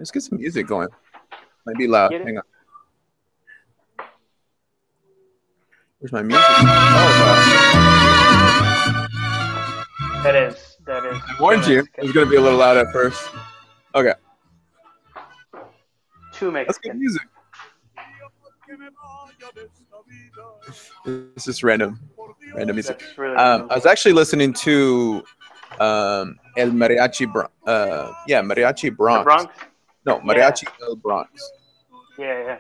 Let's get some music going. Might be loud. Get it? Hang on. Where's my music? Oh, That is. I warned you. It was gonna be a little loud at first. Okay, Too let's get Mexican. music. It's just random music. That's really I was actually listening to El Mariachi Mariachi the Bronx. Bronx. No, Mariachi El Bronx. Yeah.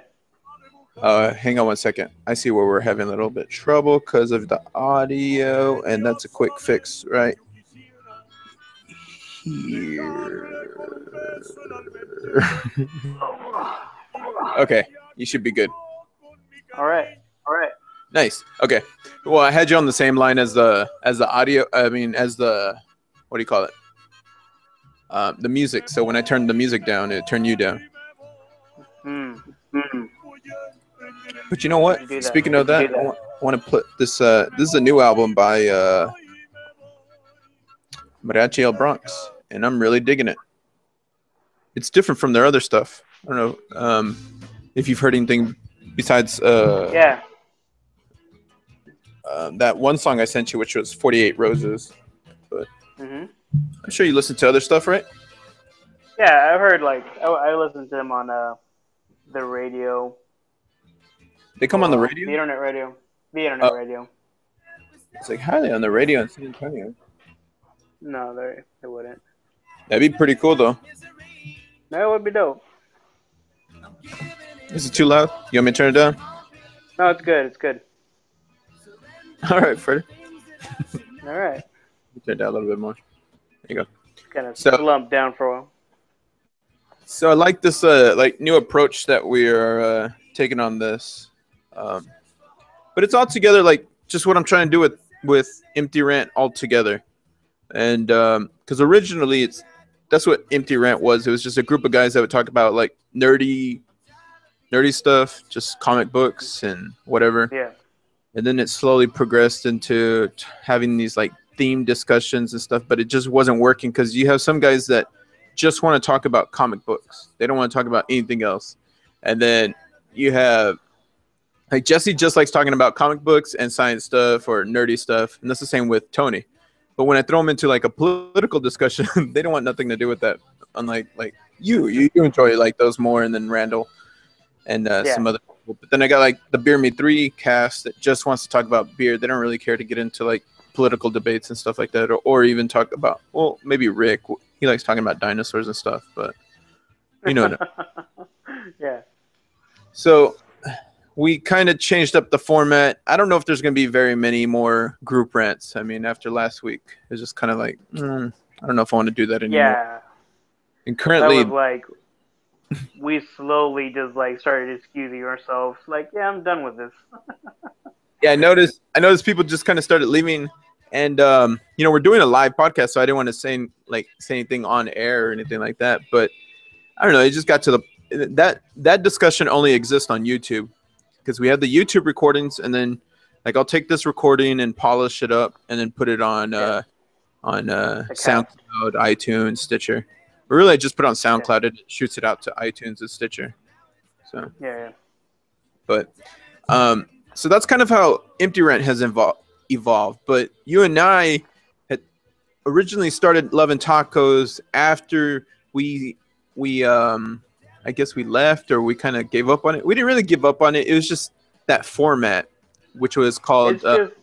Hang on one second. I see where we're having a little bit trouble because of the audio, and that's a quick fix right here. Okay, you should be good. All right. Nice. Okay. Well, I had you on the same line as the audio. I mean, as the, what do you call it? The music. So when I turned the music down, it turned you down. But you know what? Do that. Speaking of that, I want to put this. This is a new album by Mariachi El Bronx, and I'm really digging it. It's different from their other stuff. I don't know if you've heard anything besides Yeah. that one song I sent you, which was 48 Roses. But Mhm. I'm sure you listen to other stuff, right? Yeah, I've heard I listened to them on the radio. They come on the The radio? internet radio. The internet radio. It's like, how are they on the radio in San Antonio? No, they wouldn't. That'd be pretty cool, though. That would be dope. Is it too loud? You want me to turn it down? No, it's good. It's good. All right, Freddie. All right. Turn it down a little bit more. There you go. Kind of So- slumped down for a while. So I like this new approach that we are taking on this. But it's all together, like just what I'm trying to do with Empty Rant all together. And because originally that's what Empty Rant was. It was just a group of guys that would talk about like nerdy stuff, just comic books and whatever. Yeah. And then it slowly progressed into having these like theme discussions and stuff, but it just wasn't working because you have some guys that just want to talk about comic books. They don't want to talk about anything else. And then you have like Jesse just likes talking about comic books and science stuff or nerdy stuff. And that's the same with Tony. But when I throw them into like a political discussion, they don't want nothing to do with that. Unlike like you enjoy like those more, and then Randall and some other people. But then I got like the Beer Me 3 cast that just wants to talk about beer. They don't really care to get into like political debates and stuff like that, or even talk about, well, maybe Rick. He likes talking about dinosaurs and stuff, but you know. Yeah. So we kind of changed up the format. I don't know if there's going to be very many more group rants. I mean, after last week, it's just kind of like, I don't know if I want to do that anymore. Yeah. And currently, That was like, we slowly just like started excusing ourselves. Like, yeah, I'm done with this. yeah, I noticed people just kind of started leaving. And, we're doing a live podcast, so I didn't want to say anything on air or anything like that. But I don't know. It just got to that discussion only exists on YouTube. Because we have the YouTube recordings, and then like I'll take this recording and polish it up, and then put it on SoundCloud, iTunes, Stitcher. But really, I just put it on SoundCloud and it shoots it out to iTunes and Stitcher. So Yeah. but so that's kind of how Empty Rant has evolved. But you and I had originally started Loving Tacos after we I guess we left, or we kind of gave up on it. We didn't really give up on it. It was just that format, which was called It's just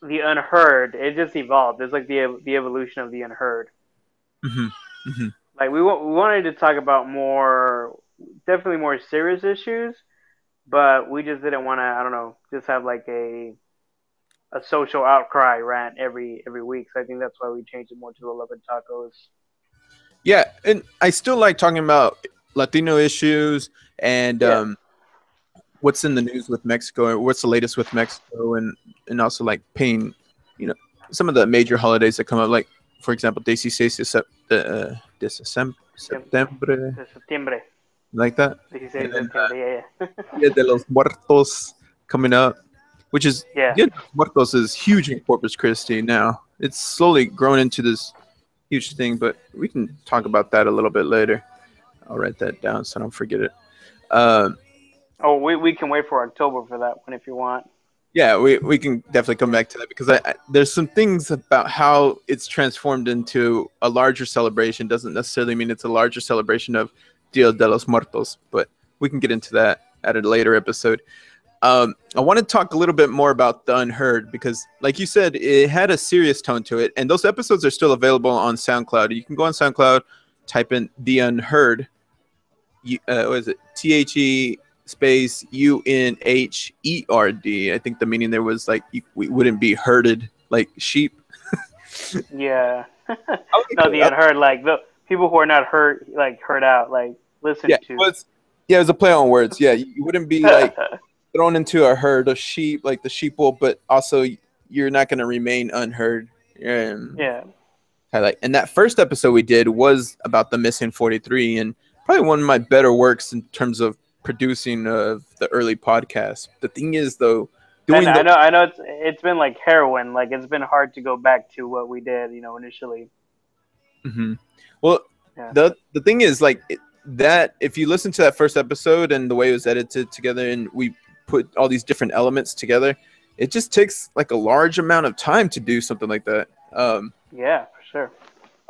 the unheard. It just evolved. It's like the evolution of the unheard. Like we wanted to talk about definitely more serious issues, but we just didn't want to, I don't know, just have like a social outcry rant every week. So I think that's why we changed it more to the Loving Tacos. Yeah, and I still like talking about Latino issues and what's in the news with Mexico, or what's the latest with Mexico, and also like paying, some of the major holidays that come up, like for example, 16 de Septiembre, like that. 16 de septiembre, yeah. Dia de los Muertos coming up, which is Dia de los Muertos is huge in Corpus Christi now. It's slowly grown into this huge thing, but we can talk about that a little bit later. I'll write that down so I don't forget it. Um, Oh, we can wait for October for that one if you want. yeah, we can definitely come back to that because there's some things about how it's transformed into a larger celebration. Doesn't necessarily mean it's a larger celebration of Dia de los Muertos, but we can get into that at a later episode. I want to talk a little bit more about The Unheard because, like you said, it had a serious tone to it, and those episodes are still available on SoundCloud. You can go on SoundCloud, type in The Unheard. What is it? THE space UNHERD. I think the meaning there was like we wouldn't be herded like sheep. Yeah. No, the unheard, like the people who are not heard, like heard out, like listened to. It was a play on words. Yeah, you wouldn't be like thrown into a herd of sheep like the sheeple, but also you're not going to remain unheard. Yeah. Highlight. And that first episode we did was about the missing 43, and probably one of my better works in terms of producing of the early podcast. The thing is, though, I know it's been like heroin. Like it's been hard to go back to what we did, initially. Mm-hmm. Well, yeah. The thing is, like that if you listen to that first episode and the way it was edited together, and we put all these different elements together, it just takes like a large amount of time to do something like that. Yeah, for sure.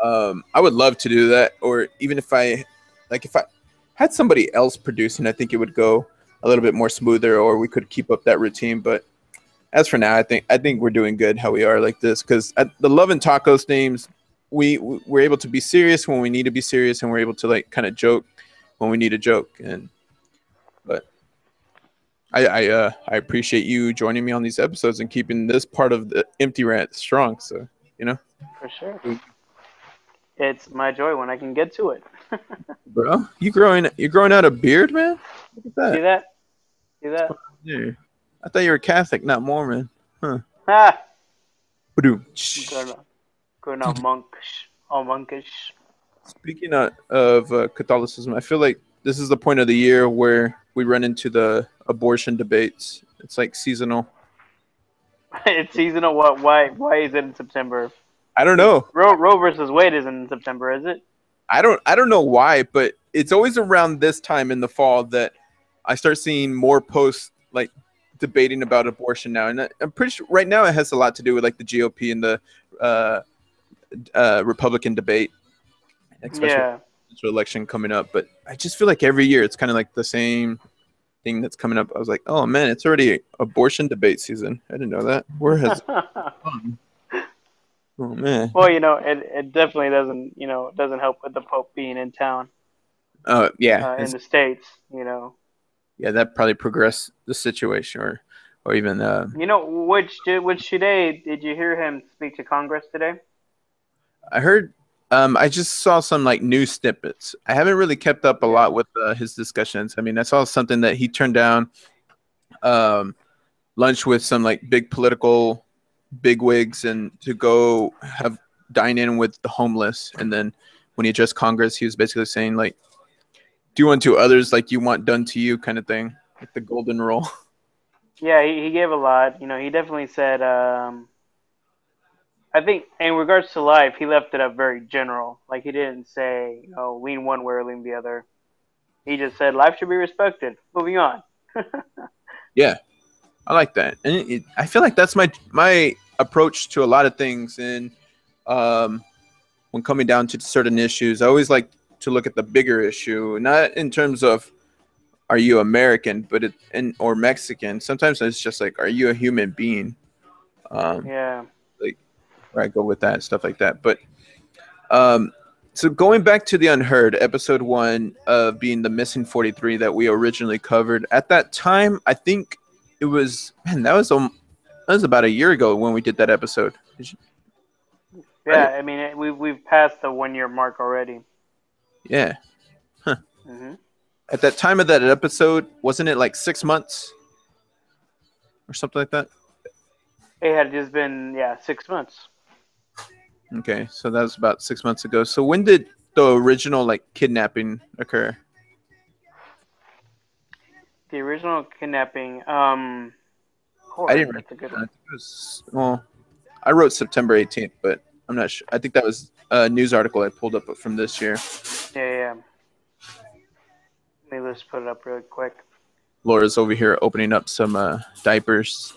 I would love to do that, or even if I had somebody else producing, I think it would go a little bit more smoother, or we could keep up that routine. But as for now, I think we're doing good how we are like this, because at the Love and Tacos themes, we're able to be serious when we need to be serious, and we're able to like kind of joke when we need to joke. But I appreciate you joining me on these episodes and keeping this part of the Empty Rant strong. So for sure, it's my joy when I can get to it. Bro, you're growing out a beard, man. Look at that. See that? Yeah. I thought you were Catholic, not Mormon. Huh. Ah. Going all monkish. Speaking of Catholicism, I feel like this is the point of the year where we run into the abortion debates. It's like seasonal. It's seasonal. What? Why is it in September? I don't know. Roe versus Wade is in September, is it? I don't know why, but it's always around this time in the fall that I start seeing more posts like debating about abortion now. And I'm pretty sure right now it has a lot to do with like the GOP and the Republican debate, especially the election coming up. But I just feel like every year it's kind of like the same thing that's coming up. I was like, oh man, it's already abortion debate season. I didn't know that. Where has oh man. Well, it definitely doesn't help with the Pope being in town. Yeah. In the States, Yeah, that probably progressed the situation, or even. Which today did you hear him speak to Congress today? I heard. I just saw some like news snippets. I haven't really kept up a lot with his discussions. I mean, I saw something that he turned down lunch with some like big political bigwigs and to go dine in with the homeless. And then when he addressed Congress, he was basically saying like, do unto others like you want done to you, kind of thing, like the golden rule. Yeah, he gave a lot. He definitely said, I think in regards to life, he left it up very general. Like he didn't say, lean one way or lean the other. He just said life should be respected. Moving on. Yeah, I like that, and I feel like that's my approach to a lot of things. And when coming down to certain issues, I always like to look at the bigger issue, not in terms of are you American, but or Mexican. Sometimes it's just like, are you a human being? Like where I go with that, stuff like that. But so going back to The Unheard, episode 1 of being the missing 43 that we originally covered. At that time, I think it was that was about a year ago when we did that episode. Yeah, I mean we've passed the 1 year mark already. Yeah. Huh. Mm-hmm. At that time of that episode, wasn't it like 6 months or something like that? It had just been 6 months. Okay, so that was about 6 months ago. So when did the original like kidnapping occur? The original kidnapping. I didn't. That's a good one. I wrote September 18th, but I'm not sure. I think that was a news article I pulled up from this year. Yeah. Let me just put it up really quick. Laura's over here opening up some diapers,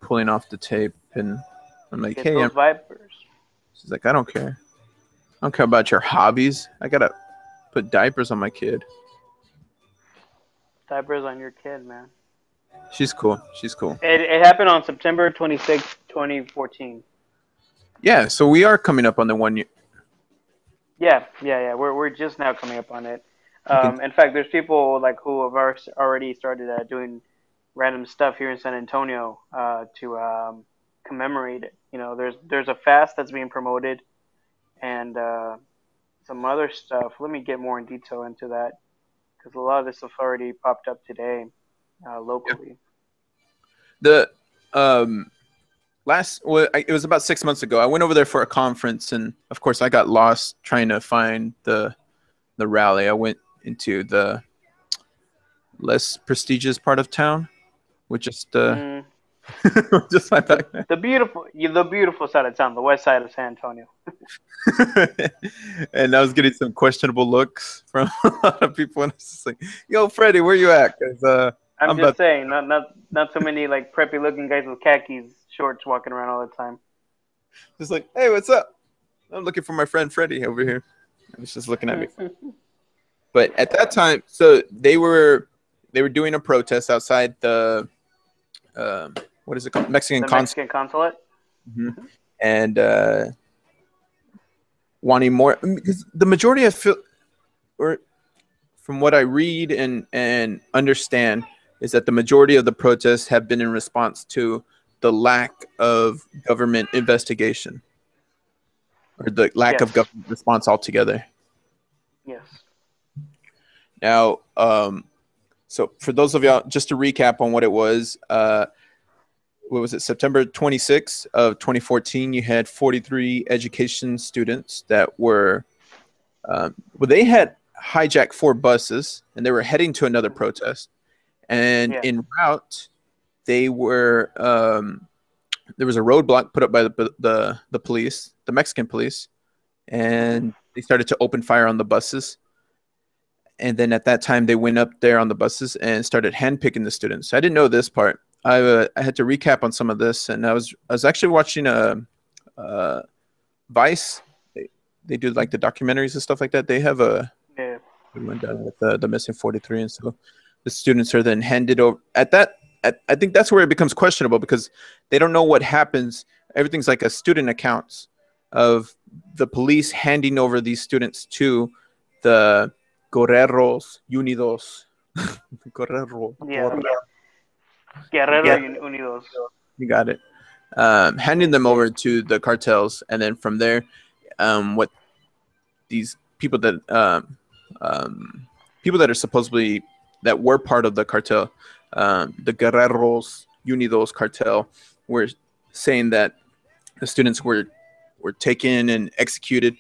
pulling off the tape, and I'm like, Get hey, those vipers. She's like, I don't care. I don't care about your hobbies. I gotta put diapers on my kid. Diapers on your kid, man. She's cool. She's cool. It happened on September 26th, 2014. Yeah, so we are coming up on the 1 year. Yeah. We're just now coming up on it. In fact, there's people like who have already started doing random stuff here in San Antonio to commemorate it. You know, there's a fast that's being promoted, and some other stuff. Let me get more in detail into that because a lot of this stuff already popped up today locally. The it was about 6 months ago. I went over there for a conference, and of course, I got lost trying to find the rally. I went into the less prestigious part of town, which just just my back. The beautiful side of town, the west side of San Antonio. And I was getting some questionable looks from a lot of people, and I was just like, "Yo, Freddie, where you at?" Because I'm just saying, not so many like preppy looking guys with khakis shorts walking around all the time. Just like, hey, what's up? I'm looking for my friend Freddie over here. I was just looking at me. But at that time, so they were doing a protest outside the what is it called? Mexican consulate. Mm-hmm. And wanting more, because the majority of or from what I read and understand is that the majority of the protests have been in response to the lack of government investigation or the lack of government response altogether. Yes. Now, so for those of y'all, just to recap on what it was, what was it? September 26th of 2014, you had 43 education students that were, they had hijacked 4 buses and they were heading to another protest. And en route, they were, there was a roadblock put up by the police, the Mexican police, and they started to open fire on the buses. And then at that time, they went up there on the buses and started handpicking the students. I didn't know this part. I had to recap on some of this, and I was actually watching Vice. They do like the documentaries and stuff like that. They have a good one done with the missing 43, and so the students are then handed over. I think that's where it becomes questionable because they don't know what happens. Everything's like a student accounts of the police handing over these students to the Guerreros Unidos. Guerrero. Unidos. You got it. Handing them over to the cartels, and then from there, what these people that are supposedly that were part of the cartel, the Guerreros Unidos cartel, were saying that the students were taken and executed,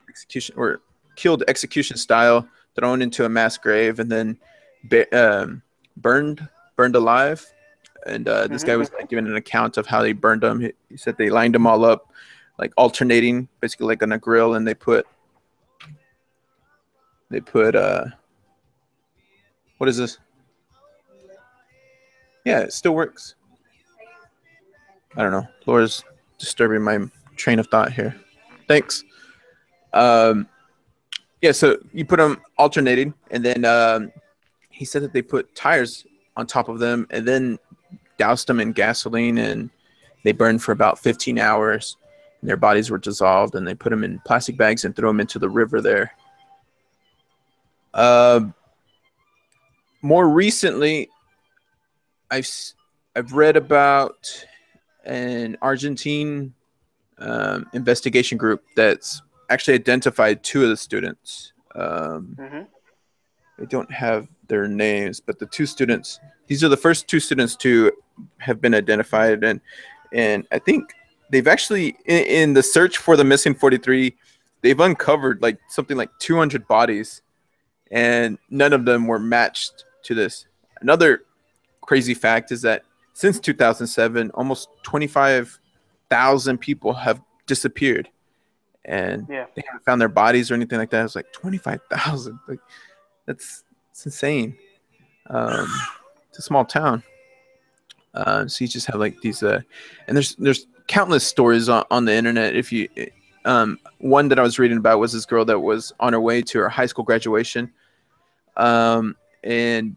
execution or killed execution style, thrown into a mass grave, and then burned alive. And this guy was like, giving an account of how they burned them. He said they lined them all up, like alternating, basically like on a grill, and they put what is this? Yeah, it still works. I don't know. Laura's disturbing my train of thought here. Thanks. Yeah, so you put them alternating, and then he said that they put tires on top of them and then doused them in gasoline, and they burned for about 15 hours. And their bodies were dissolved, and they put them in plastic bags and threw them into the river there. More recently, I've read about an Argentine investigation group that's actually identified 2 of the students. I don't have their names, but the 2 students, these are the first 2 students to have been identified. And I think they've actually, in the search for the missing 43, they've uncovered like something like 200 bodies, and none of them were matched to this. Another crazy fact is that since 2007, almost 25,000 people have disappeared, and they haven't found their bodies or anything like that. It's like 25,000. Like, it's insane. It's a small town. So you just have like these, and there's countless stories on the internet. If you, one that I was reading about was this girl that was on her way to her high school graduation, and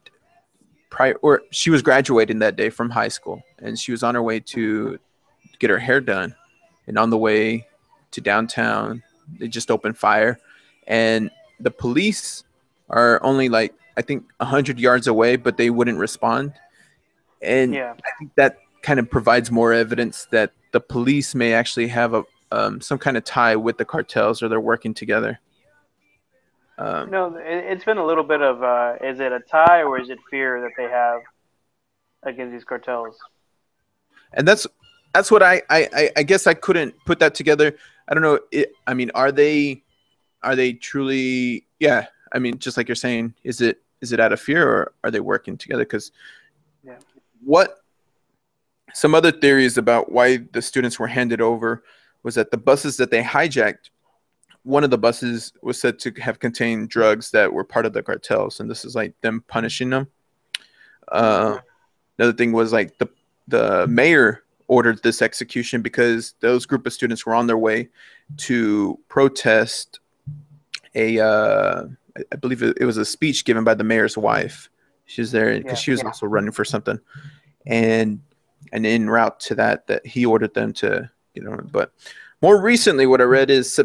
she was graduating that day from high school, and she was on her way to get her hair done, and on the way to downtown, they just opened fire, and the police are only like I think 100 yards away, but they wouldn't respond. And Yeah. I think that kind of provides more evidence that the police may actually have some kind of tie with the cartels, or they're working together. No, it's been a little bit of is it a tie or is it fear that they have against these cartels? And that's what I guess I couldn't put that together. I don't know. I mean, are they truly? Yeah. I mean, just like you're saying, is it out of fear, or are they working together? Because Yeah. what some other theories about why the students were handed over was that the buses that they hijacked, one of the buses was said to have contained drugs that were part of the cartels, and this is like them punishing them. Another thing was like the mayor ordered this execution because those group of students were on their way to protest I believe it was a speech given by the mayor's wife. She was there because she was also running for something, and en route to that he ordered them to But more recently, what I read is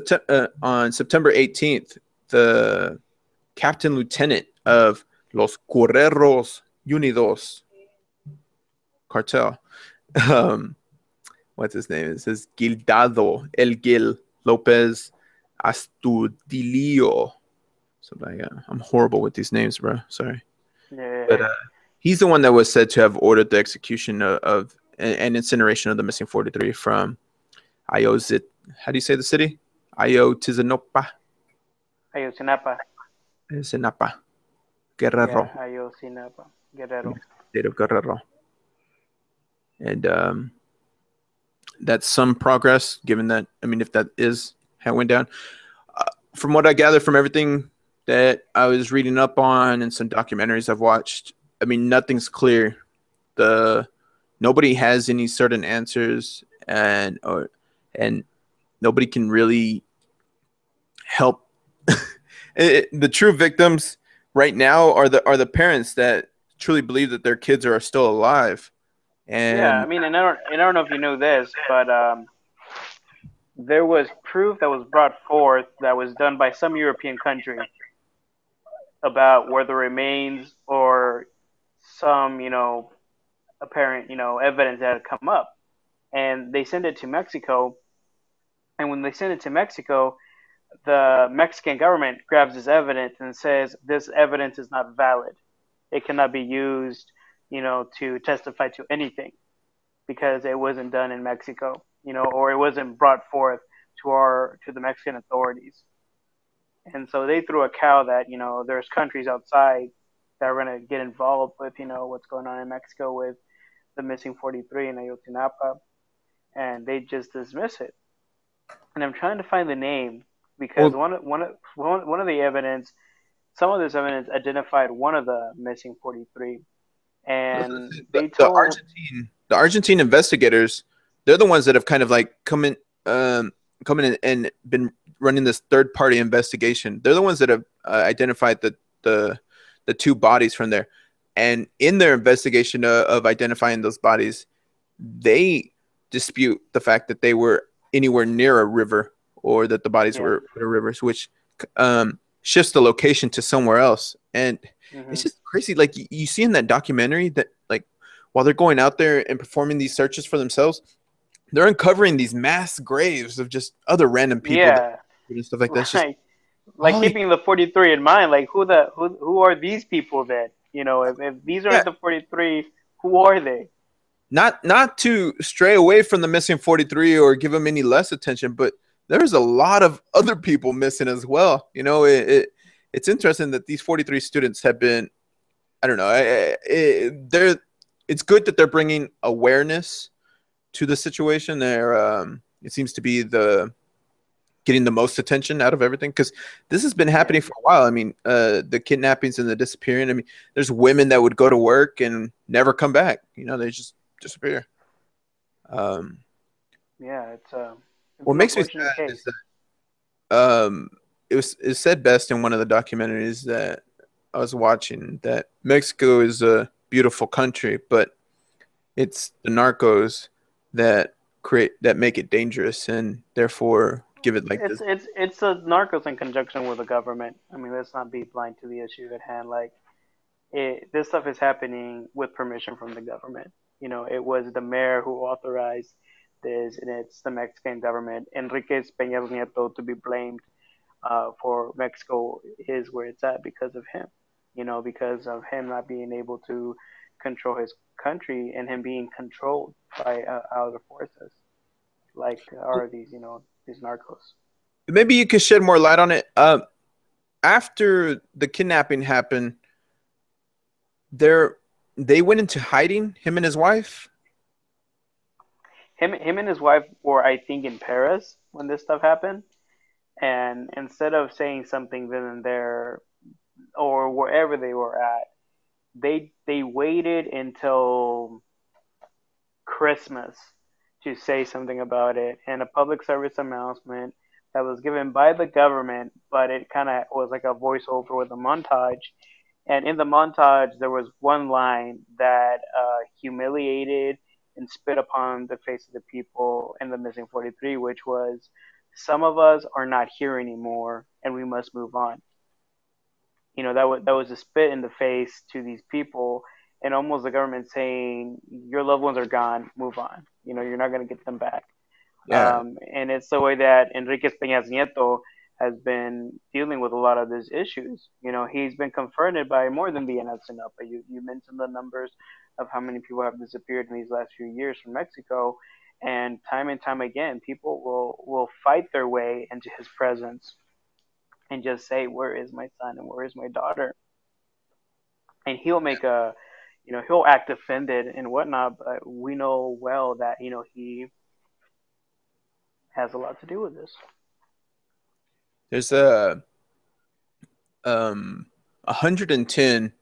on September 18th, the captain lieutenant of Los Guerreros Unidos cartel, what's his name? It says Gildado El Gil Lopez Astudillo. So I'm horrible with these names, bro. Sorry. Yeah. But he's the one that was said to have ordered the execution of and incineration of the missing 43 from Ayotzinapa. How do you say the city? Ayotzinapa. Ayotzinapa. Ayotzinapa. Guerrero. Yeah, Ayotzinapa. Guerrero. State of Guerrero. And that's some progress, given that, I mean, if that is how it went down. From what I gather from everything that I was reading up on and some documentaries I've watched, I mean, nothing's clear. Nobody has any certain answers, and nobody can really help. The true victims right now are the parents that truly believe that their kids are still alive. And yeah, I mean, and I don't know if you know this, but there was proof that was brought forth that was done by some European country about where the remains or some, apparent, evidence that had come up. And they sent it to Mexico. And when they send it to Mexico, the Mexican government grabs this evidence and says this evidence is not valid. It cannot be used, to testify to anything because it wasn't done in Mexico, or it wasn't brought forth to the Mexican authorities. And so they threw a cow that, there's countries outside that are going to get involved with, what's going on in Mexico with the missing 43 in Ayotzinapa, and they just dismiss it. And I'm trying to find the name because one of the evidence, some of this evidence identified one of the missing 43, and they told the Argentine investigators, they're the ones that have kind of like come in and been running this third-party investigation. They're the ones that have identified the two bodies from there. And in their investigation of identifying those bodies, they dispute the fact that they were anywhere near a river or that the bodies were rivers, which shifts the location to somewhere else. And it's just crazy. Like you see in that documentary that like while they're going out there and performing these searches for themselves, they're uncovering these mass graves of just other random people and stuff like that. Right. Like keeping the 43 in mind, like who are these people then? If these aren't the 43, who are they? Not to stray away from the missing 43 or give them any less attention, but there's a lot of other people missing as well. It's interesting that these 43 students have been, I don't know, it's good that they're bringing awareness to the situation. It seems to be the getting the most attention out of everything, because this has been happening for a while. I mean, the kidnappings and the disappearing. I mean, there's women that would go to work and never come back. You know, they just disappear. Yeah, it's What an makes me unfortunate sad is case. that it said best in one of the documentaries that I was watching that Mexico is a beautiful country, but it's the narcos that make it dangerous and therefore give it like this. It's a narcos in conjunction with the government. I mean, let's not be blind to the issue at hand. Like, this stuff is happening with permission from the government. You know, it was the mayor who authorized this, and it's the Mexican government. Enrique Peña Nieto to be blamed for Mexico is where it's at because of him. You know, because of him not being able to control his country and him being controlled by outer forces, like are these, you know, these narcos. Maybe you could shed more light on it. After the kidnapping happened, they went into hiding, him and his wife. Him and his wife were, I think, in Paris when this stuff happened, and instead of saying something then and there or wherever they were at, they waited until Christmas to say something about it, and a public service announcement that was given by the government, but it kind of was like a voiceover with a montage. And in the montage, there was one line that humiliated and spit upon the face of the people in the missing 43, which was, "Some of us are not here anymore, and we must move on." You know, that was a spit in the face to these people, and almost the government saying, "Your loved ones are gone, move on. You know, you're not going to get them back." Yeah, And it's the way that Enrique Peña Nieto has been dealing with a lot of these issues. You know, he's been confronted by more than the Ayotzinapa. You mentioned the numbers of how many people have disappeared in these last few years from Mexico, and time again, people will fight their way into his presence and just say, "Where is my son and where is my daughter?" And he'll make a, you know, he'll act offended and whatnot, but we know well that, you know, he has a lot to do with this. there's 110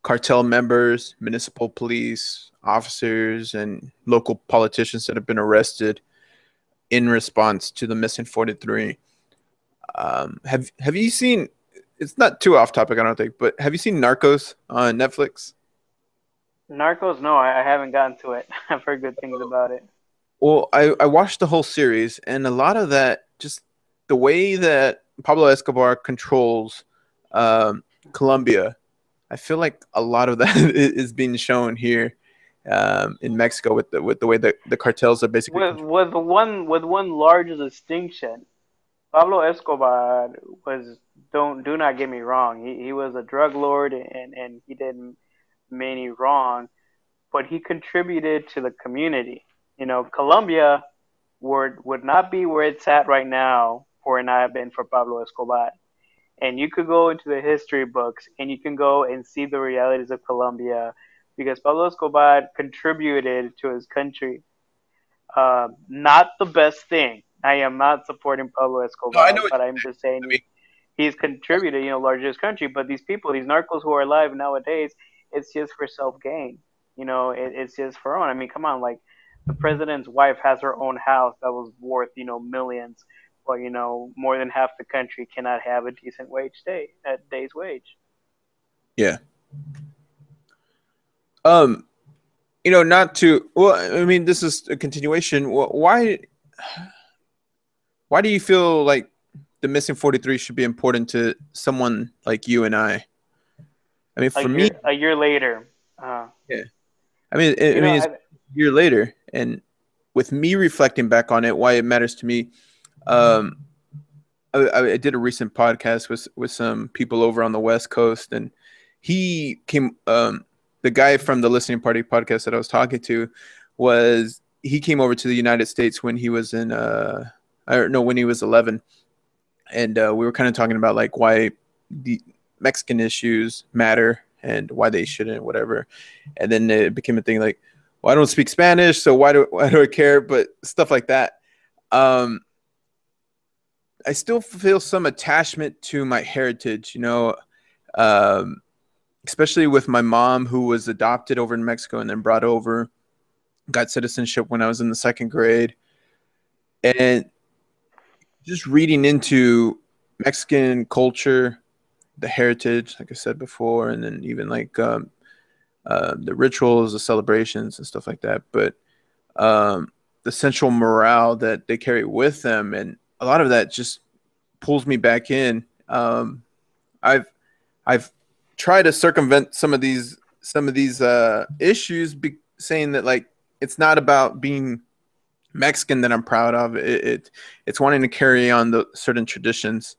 cartel members, municipal police officers, and local politicians that have been arrested in response to the missing 43. Have you seen? It's not too off topic, I don't think, but have you seen Narcos on Netflix? Narcos, no, I haven't gotten to it. I've heard good things about it. Well, I watched the whole series, and a lot of that, just the way that Pablo Escobar controls Colombia, I feel like a lot of that is being shown here in Mexico with the way that the cartels are basically With one large distinction. Pablo Escobar was, do not get me wrong. He was a drug lord, and he did many wrong, but he contributed to the community. You know, Colombia would not be where it's at right now for it not have been for Pablo Escobar. And you could go into the history books and you can go and see the realities of Colombia because Pablo Escobar contributed to his country. Not the best thing. I am not supporting Pablo No, I Escobar, know what but I'm just saying I mean. he's contributed, you know, largely to his country. But these people, these narcos who are alive nowadays, it's just for self gain. You know, it's just for own. I mean, come on, like the president's wife has her own house that was worth, you know, millions, but you know, more than half the country cannot have a decent day's wage. Yeah. Um, you know, not to. Well, I mean, this is a continuation. Why do you feel like the missing 43 should be important to someone like you and I? I mean, for me, A year later. yeah. I mean, You know, it's a year later, and with me reflecting back on it, why it matters to me. Um, I did a recent podcast with some people over on the West Coast, and he came. The guy from the Listening Party podcast that I was talking to he came over to the United States when he was in I don't know, when he was 11, and we were kind of talking about like why the Mexican issues matter and why they shouldn't, whatever. And then it became a thing like, well, I don't speak Spanish, so why do I care? But stuff like that. I still feel some attachment to my heritage, you know, um, especially with my mom, who was adopted over in Mexico and then brought over, got citizenship when I was in the second grade. And just reading into Mexican culture, the heritage, like I said before, and then even like the rituals, the celebrations, and stuff like that. But the central morale that they carry with them, and a lot of that just pulls me back in. I've I've tried to circumvent some of these issues, saying that like it's not about being Mexican that I'm proud of. It's wanting to carry on the certain traditions,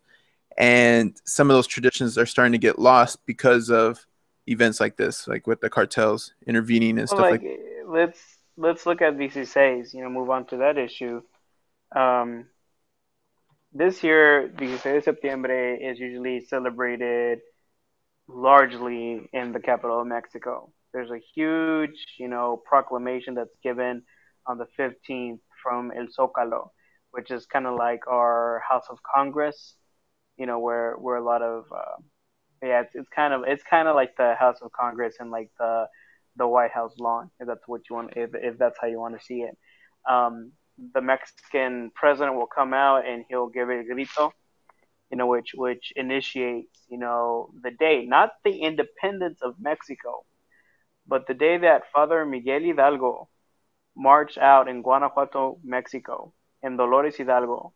and some of those traditions are starting to get lost because of events like this, like with the cartels intervening and Well, stuff like like. let's look at VC6. You know, move on to that issue. Um, this year, 16 de Septiembre is usually celebrated largely in the capital of Mexico. There's a huge, you know, proclamation that's given on the 15th from El Zócalo, which is kind of like our House of Congress, you know, where a lot of yeah, it's kind of like the House of Congress and like the White House lawn, if that's what you want, if that's how you want to see it. The Mexican president will come out and he'll give a grito, you know, which initiates, you know, the day, not the independence of Mexico, but the day that Father Miguel Hidalgo marched out in Guanajuato, Mexico, in Dolores Hidalgo,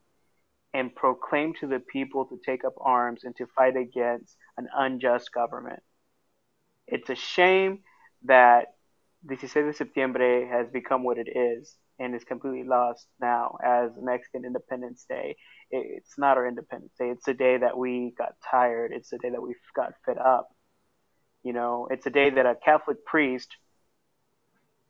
and proclaimed to the people to take up arms and to fight against an unjust government. It's a shame that 16 de Septiembre has become what it is and is completely lost now as Mexican Independence Day. It's not our Independence Day. It's a day that we got tired. It's a day that we got fed up. You know, it's a day that a Catholic priest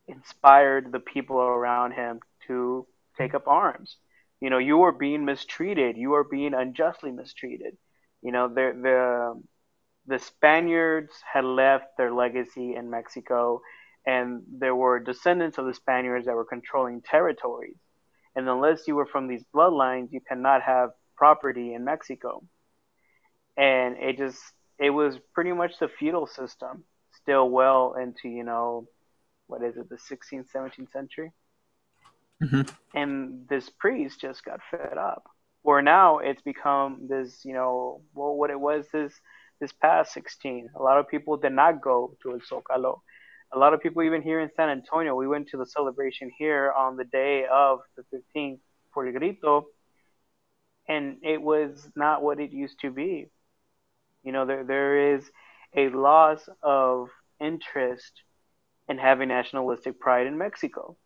inspired the people around him to take up arms. You know, you are being mistreated. You are being unjustly mistreated. You know, the Spaniards had left their legacy in Mexico, and there were descendants of the Spaniards that were controlling territories. And unless you were from these bloodlines, you cannot have property in Mexico. And it was pretty much the feudal system, still well into, you know, what is it, the 16th, 17th century. Mm-hmm. And this priest just got fed up. Where now it's become this, you know, well, what it was this past 16. A lot of people did not go to El Zócalo. A lot of people, even here in San Antonio, we went to the celebration here on the day of the 15th for El Grito, and it was not what it used to be. You know, there is a loss of interest in having nationalistic pride in Mexico.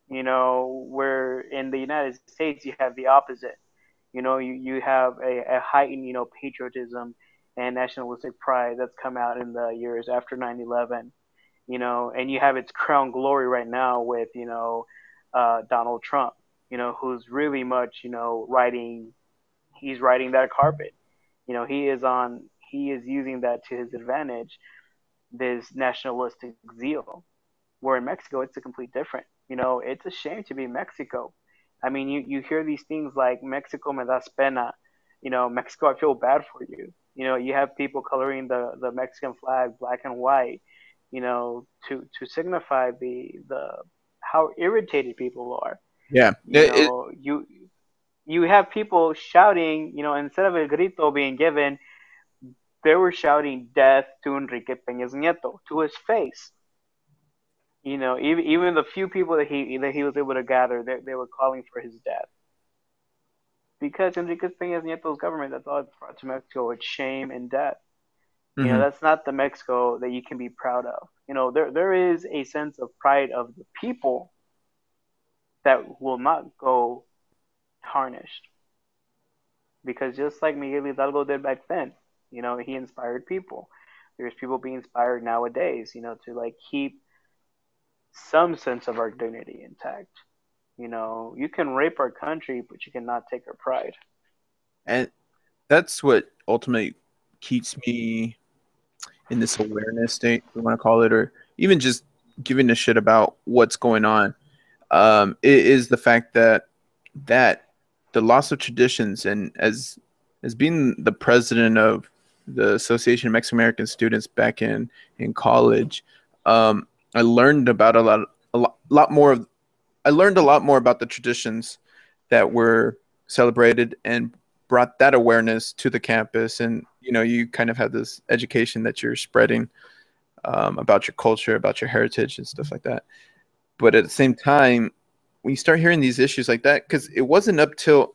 You know, where in the United States you have the opposite. You know, you have a heightened, you know, patriotism and nationalistic pride that's come out in the years after 9/11. You know, and you have its crown glory right now with, you know, Donald Trump, you know, who's really much, you know, he's riding that carpet. You know, he is using that to his advantage, this nationalistic zeal. Where in Mexico, it's a complete different. You know, it's a shame to be Mexico. I mean, you hear these things like Mexico me das pena. You know, Mexico, I feel bad for you. You know, you have people coloring the Mexican flag black and white, you know, to signify the how irritated people are. Yeah. You know, you have people shouting, you know, instead of el grito being given, they were shouting death to Enrique Peña Nieto, to his face. You know, even the few people that he was able to gather, they were calling for his death because Enrique Peña Nieto's government, that's all it's brought to Mexico, it's shame and death. You know, Mm-hmm. that's not the Mexico that you can be proud of. You know, there is a sense of pride of the people that will not go tarnished because just like Miguel Hidalgo did back then, you know, he inspired people. There's people being inspired nowadays, you know, to like keep some sense of our dignity intact. You know, you can rape our country, but you cannot take our pride. And that's what ultimately keeps me in this awareness state, we want to call it, or even just giving a shit about what's going on. It is the fact that the loss of traditions. And as being the president of the Association of Mexican American Students back in college, I learned about a lot more of I learned a lot more about the traditions that were celebrated and brought that awareness to the campus. And you kind of have this education that you're spreading about your culture, about your heritage, and stuff like that. But at the same time, when you start hearing these issues like that, because it wasn't up till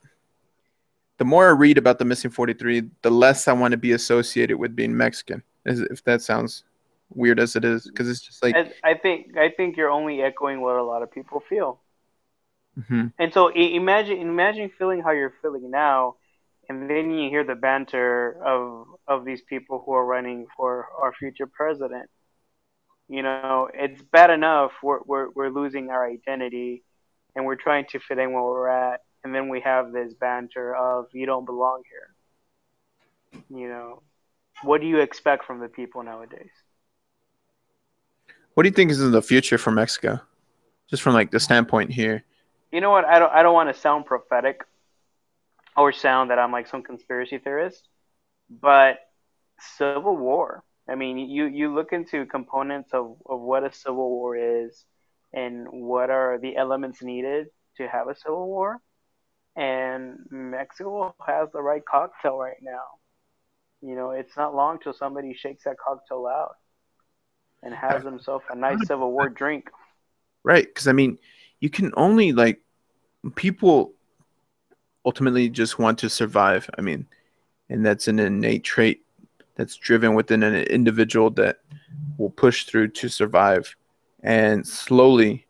the more I read about the missing 43, the less I want to be associated with being Mexican. If that sounds weird as it is, because it's just like I think you're only echoing what a lot of people feel. Mhm. And so imagine feeling how you're feeling now, and then you hear the banter of these people who are running for our future president. It's bad enough we're losing our identity, and we're trying to fit in where we're at, and then we have this banter of you don't belong here. What do you expect from the people nowadays? What do you think is in the future for Mexico? Just from like the standpoint here. You know what? I don't want to sound prophetic or sound that I'm like some conspiracy theorist, but civil war. I mean, you look into components of what a civil war is and what are the elements needed to have a civil war, and Mexico has the right cocktail right now. It's not long till somebody shakes that cocktail out and has themselves a nice Civil War drink. Right, because I mean, you can only like people ultimately just want to survive. I mean, and that's an innate trait that's driven within an individual that will push through to survive. And slowly,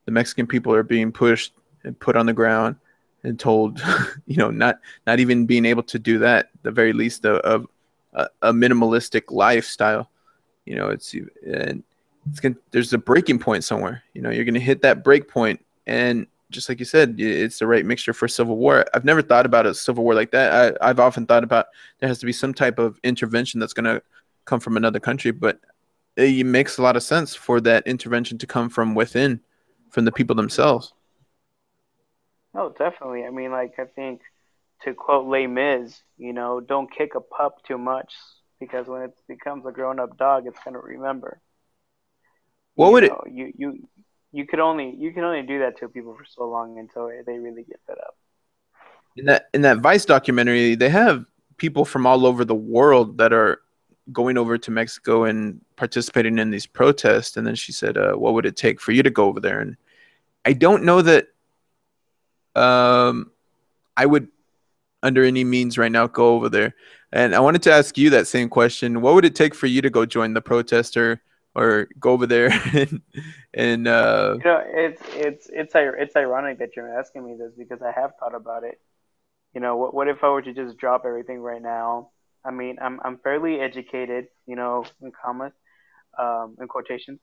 the Mexican people are being pushed and put on the ground and told, not even being able to do that, the very least of a minimalistic lifestyle. There's a breaking point somewhere. You're gonna hit that break point, and just like you said, it's the right mixture for civil war. I've never thought about a civil war like that. I've often thought about there has to be some type of intervention that's gonna come from another country, but it makes a lot of sense for that intervention to come from within, from the people themselves. Oh, definitely. I mean, like I think to quote Les Mis, don't kick a pup too much because when it becomes a grown-up dog, it's gonna remember. What would it You can only do that to people for so long until they really get fed up. in that Vice documentary? They have people from all over the world that are going over to Mexico and participating in these protests. And then she said, "What would it take for you to go over there?" And I don't know that I would, under any means right now, go over there. And I wanted to ask you that same question. What would it take for you to go join the protester or go over there and It's ironic that you're asking me this because I have thought about it. What if I were to just drop everything right now? I mean, I'm fairly educated, in commas, in quotations.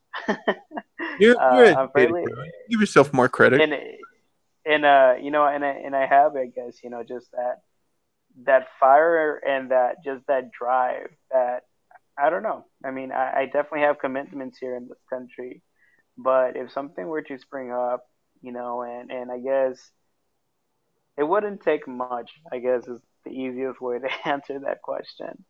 you're I'm educated, fairly bro. Give yourself more credit. and and I have, I guess, just that fire and that drive that I don't know. I mean, I definitely have commitments here in this country, but if something were to spring up, and I guess it wouldn't take much, I guess is the easiest way to answer that question.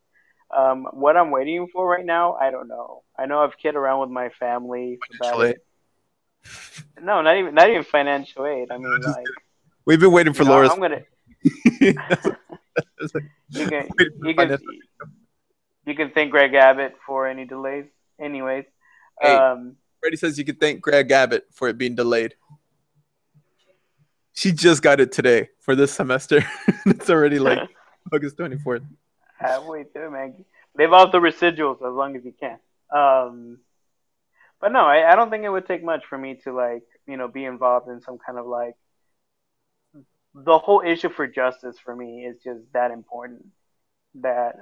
What I'm waiting for right now, I don't know. I know I've kid around with my family about Financial aid. it. No, not even financial aid. I mean, like, We've been waiting for Laura's. I'm gonna. That's like, You can waiting for you can financial. you can thank Greg Abbott for any delays. Anyways, Hey, um, Freddie says you could thank Greg Abbott for it being delayed. She just got it today for this semester. It's already like August 24th. halfway through, man. Live off the residuals as long as you can. Um, but no, I don't think it would take much for me to like be involved in some kind of like the whole issue for justice for me is just that important that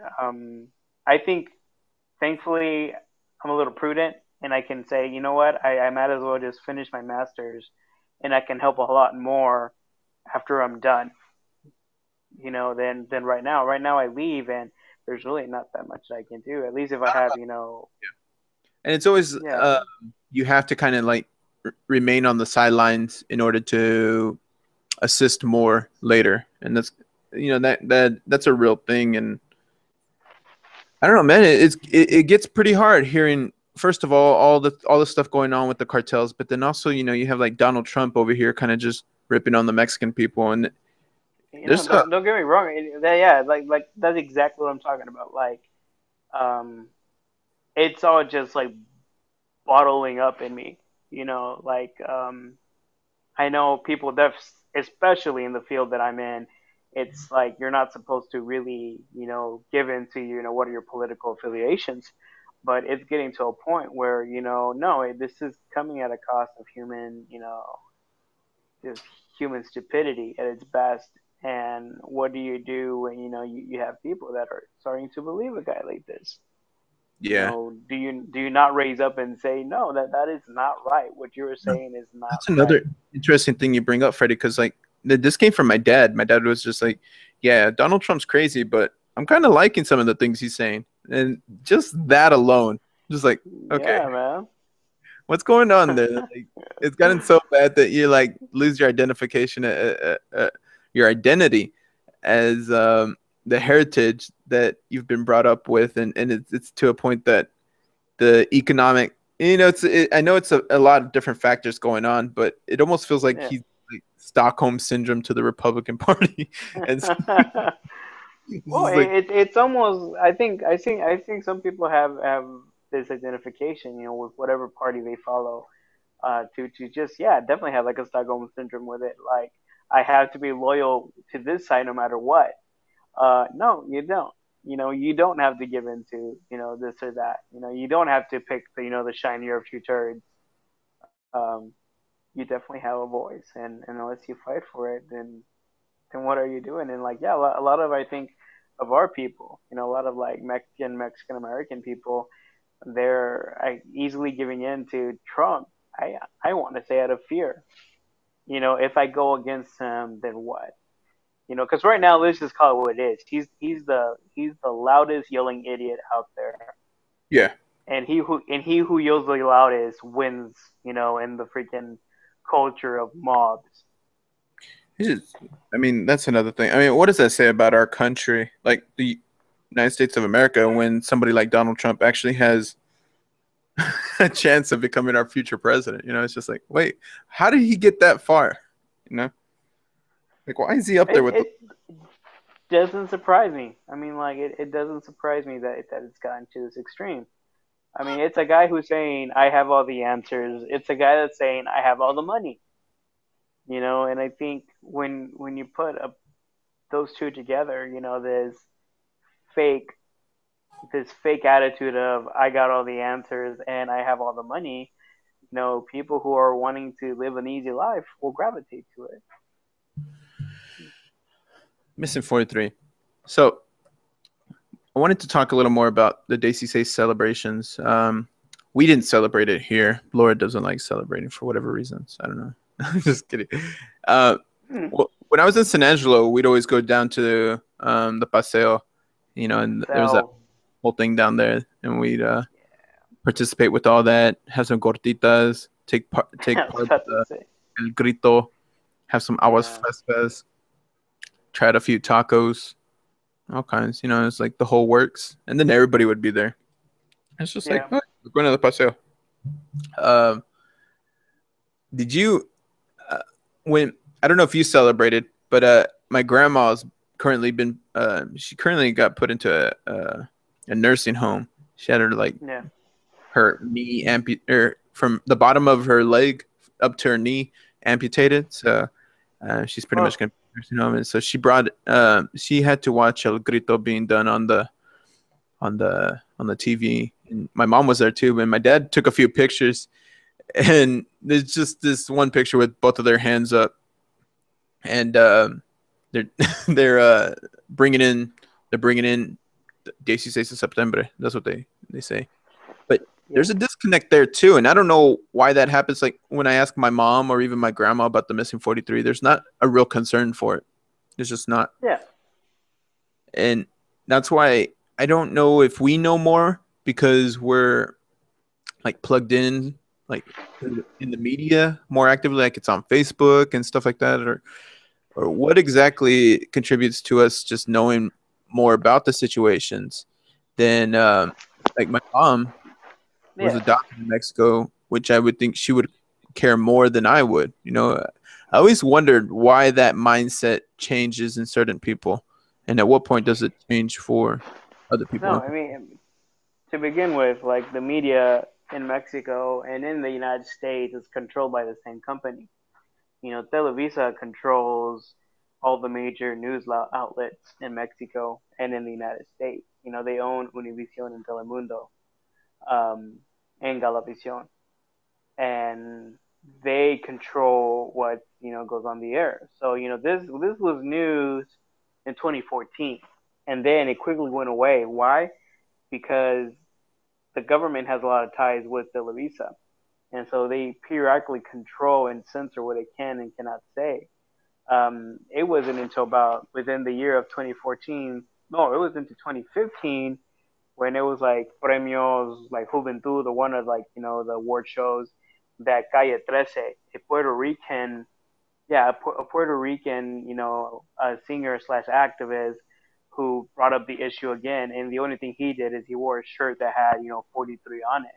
I think thankfully I'm a little prudent and I can say, you know what, I might as well just finish my master's and I can help a lot more after I'm done, than right now. Right now I leave and there's really not that much I can do. At least if I have, And it's always yeah. you have to kind of like remain on the sidelines in order to assist more later, and that's that's a real thing. And I don't know, man. It gets pretty hard hearing. First of all the stuff going on with the cartels, but then also you have like Donald Trump over here, kind of just ripping on the Mexican people, and don't get me wrong. Like that's exactly what I'm talking about. Like, it's all just like bottling up in me. Like I know people especially in the field that I'm in, it's like you're not supposed to really, give into, what are your political affiliations. But it's getting to a point where, no, this is coming at a cost of just human stupidity at its best. And what do you do when, you have people that are starting to believe a guy like this? Yeah. Do you not raise up and say, no, that is not right. What you were saying is not That's another interesting thing you bring up, Freddie, because like this came from my dad. My dad was just like, yeah, Donald Trump's crazy, but I'm kind of liking some of the things he's saying. And just that alone, just like, okay, yeah, man. What's going on there? Like, it's gotten so bad that you like lose your identification, your identity as the heritage that you've been brought up with, and it's to a point that the economic, I know it's a lot of different factors going on, but it almost feels like he's like Stockholm syndrome to the Republican Party. And so, well, it's almost. I think some people have this identification, with whatever party they follow, to just definitely have like a Stockholm syndrome with it. Like, I have to be loyal to this side no matter what. No, you don't. You don't have to give in to this or that. You don't have to pick the shinier of two turds. You definitely have a voice, and unless you fight for it, then what are you doing? And like, a lot of, I think, of our people, a lot of like Mexican American people, they're easily giving in to Trump. I want to say out of fear. If I go against him, then what? Because right now, let's just call it what it is. He's the loudest yelling idiot out there. Yeah. And he who yells the loudest wins. In the freaking culture of mobs. I mean, that's another thing. I mean, what does that say about our country? Like the United States of America, when somebody like Donald Trump actually has a chance of becoming our future president. It's just like, wait, how did he get that far? Like, why is he up there with? It doesn't surprise me. I mean, like, it doesn't surprise me that it's gotten to this extreme. I mean, it's a guy who's saying, I have all the answers. It's a guy that's saying, I have all the money. And I think when you put those two together, this fake attitude of, I got all the answers and I have all the money, people who are wanting to live an easy life will gravitate to it. Missing 43. So I wanted to talk a little more about the DC celebrations. We didn't celebrate it here. Laura doesn't like celebrating for whatever reasons. I don't know. Just kidding. Well, when I was in San Angelo, we'd always go down to the Paseo, and there was that whole thing down there, and we'd participate with all that, have some gorditas, take part El Grito, have some aguas frescas, tried a few tacos, all kinds. It's like the whole works, and then everybody would be there. It's just like, oh, we're going to the Paseo. Did you? When I don't know if you celebrated, but my grandma's currently she currently got put into a nursing home. She had her knee from the bottom of her leg up to her knee amputated. So she's pretty much going to be nursing home. And so she had to watch El Grito being done on the TV. And my mom was there too, and my dad took a few pictures. And there's just this one picture with both of their hands up, and they're bringing in 16 de Septembre. That's what they say. But there's a disconnect there too, and I don't know why that happens. Like when I ask my mom or even my grandma about the missing 43, there's not a real concern for it. There's just not. Yeah. And that's why I don't know if we know more because we're like plugged in. Like in the media more actively, like it's on Facebook and stuff like that, or or what exactly contributes to us just knowing more about the situations than like my mom was Yeah. adopted in Mexico, which I would think she would care more than I would. I always wondered why that mindset changes in certain people, and at what point does it change for other No, people? I mean, to begin with, like the media in Mexico and in the United States is controlled by the same company. Televisa controls all the major news outlets in Mexico and in the United States. They own Univision and Telemundo, um, and Galavisión, and they control what goes on the air. So this was news in 2014, and then it quickly went away. Why? Because the government has a lot of ties with Televisa, and so they periodically control and censor what it can and cannot say. It wasn't until about within the year of 2014, no, it was into 2015 when it was like premios like Juventud, or one of like the award shows that Calle 13, a Puerto Rican, yeah, a Puerto Rican, a singer slash activist who brought up the issue again, and the only thing he did is he wore a shirt that had 43 on it,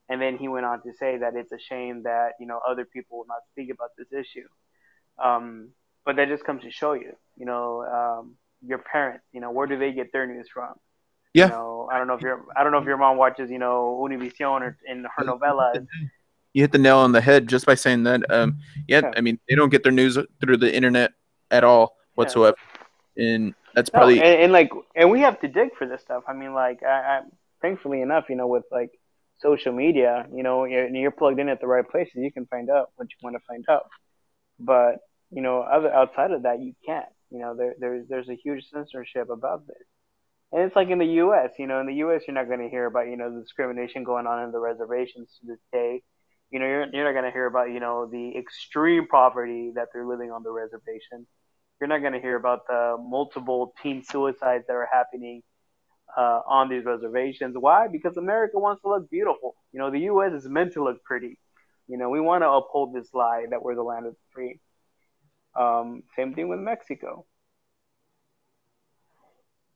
and then he went on to say that it's a shame that other people will not speak about this issue. Um, but that just comes to show you, your parents, where do they get their news from? Yeah, I don't know if your mom watches, Univision or in her novelas. you hit the nail on the head just by saying that. Yeah, Yeah, I mean, they don't get their news through the internet at all yeah. whatsoever, and that's No, probably and we have to dig for this stuff. I mean, like, I thankfully enough, with like social media, you're plugged in at the right places, you can find out what you want to find out. But other outside of that, you can't. There's a huge censorship about this. And it's like in the U.S. In the U.S. you're not going to hear about the discrimination going on in the reservations to this day. You're not going to hear about the extreme poverty that they're living on the reservation. You're not going to hear about the multiple teen suicides that are happening on these reservations. Why? Because America wants to look beautiful. The U.S. is meant to look pretty. We want to uphold this lie that we're the land of the free. Same thing with Mexico.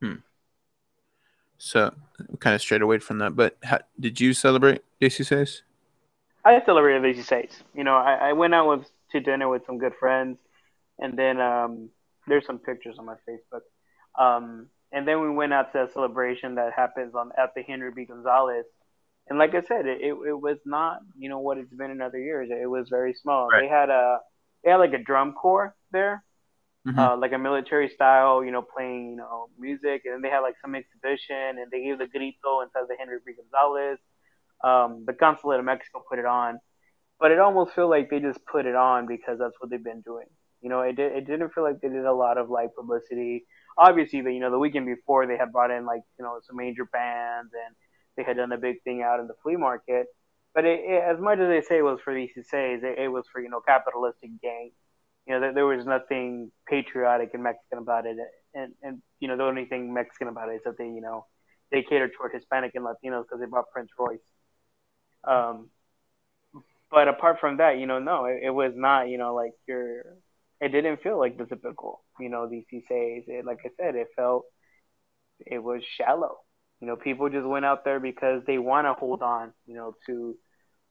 hmm. So kind of straight away from that. But did you celebrate 16? I celebrated 16. I went out to dinner with some good friends, and then there's some pictures on my Facebook. And then we went out to a celebration that happens at the Henry B. Gonzalez. And like I said, it was not what it's been in other years. It was very small. Right. They had like a drum corps there, Mm-hmm. like a military style, playing music, and then they had like some exhibition, and they gave the grito inside the Henry B. Gonzalez. The consulate of Mexico put it on, but it almost felt like they just put it on because that's what they've been doing. It didn't feel like they did a lot of like publicity. Obviously, the weekend before they had brought in like some major bands, and they had done a big thing out in the flea market. But as much as they say it was for these CCAs, it was for capitalistic gain. There was nothing patriotic and Mexican about it, and the only thing Mexican about it is that they cater toward Hispanic and Latinos because they brought Prince Royce. Um, but apart from that, no, it was not, like it didn't feel like the typical, these CCAs. Like I said, it was shallow. People just went out there because they want to hold on, to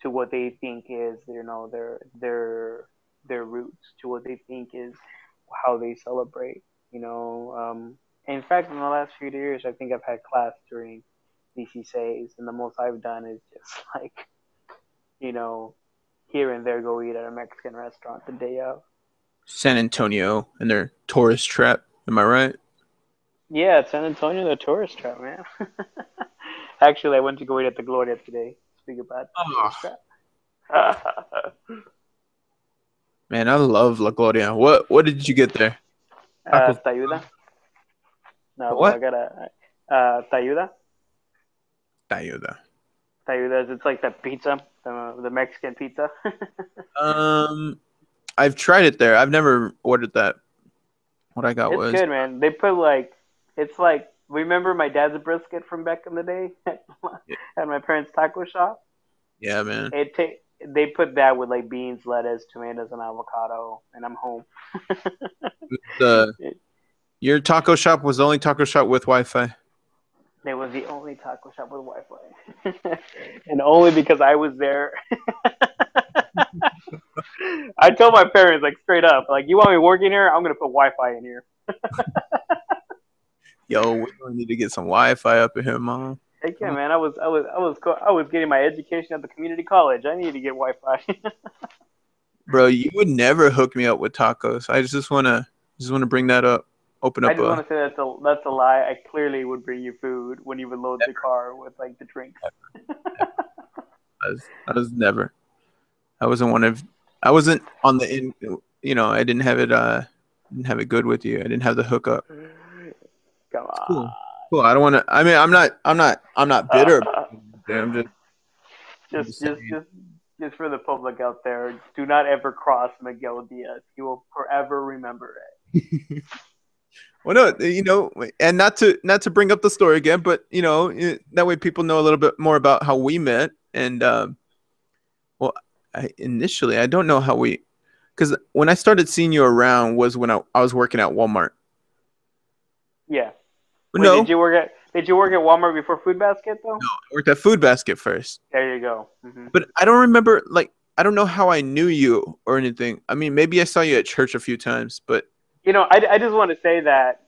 what they think is, their roots, to what they think is how they celebrate. In fact, in the last few years, I think I've had class during CCAs, and the most I've done is just like, you know, here and there go eat at a Mexican restaurant the day of. San Antonio and their tourist trap. Am I right? Yeah, San Antonio, the tourist trap, man. Actually, I went to go eat at the Gloria today. Speak about Oh, tourist trap. man, I love La Gloria. What did you get there? Tacos. Tayuda? No, bro, I What? got a Tayuda. Ayuda. Tayuda, it's like that pizza, the Mexican pizza. Um, I've tried it there. I've never ordered that. What I got It's was good, man. They put like, it's like, remember my dad's brisket from back in the day at my parents' taco shop? yeah, man. they put that with like beans, lettuce, tomatoes, and avocado, and I'm home. The your taco shop was the only taco shop with Wi-Fi. It was the only taco shop with Wi-Fi, and only because I was there. I told my parents like straight up, like, you want me working here? I'm gonna put Wi-Fi in here. Yo, we gonna need to get some Wi-Fi up in here, Mom. Heck yeah, man! I was getting my education at the community college. I need to get Wi-Fi. Bro, you would never hook me up with tacos. I just wanna bring that up. Open up. I just want to say that's a lie. I clearly would bring you food when you would load the car with like the drinks. I was never. I wasn't one of. I wasn't on the in. You know, I didn't have it good with you. I didn't have the hookup. Come on. Cool. I don't want to. I mean, I'm not bitter. I'm just for the public out there, do not ever cross Miguel Diaz. He will forever remember it. Well, no, you know, and not to bring up the story again, but you know, that way people know a little bit more about how we met. And well, initially, I don't know how we, because when I started seeing you around was when I was working at Walmart. Yeah. Wait, no. Did you work at Walmart before Food Basket though? No, I worked at Food Basket first. There you go. Mm-hmm. But I don't remember, like, I don't know how I knew you or anything. I mean, maybe I saw you at church a few times, but. You know, I just want to say that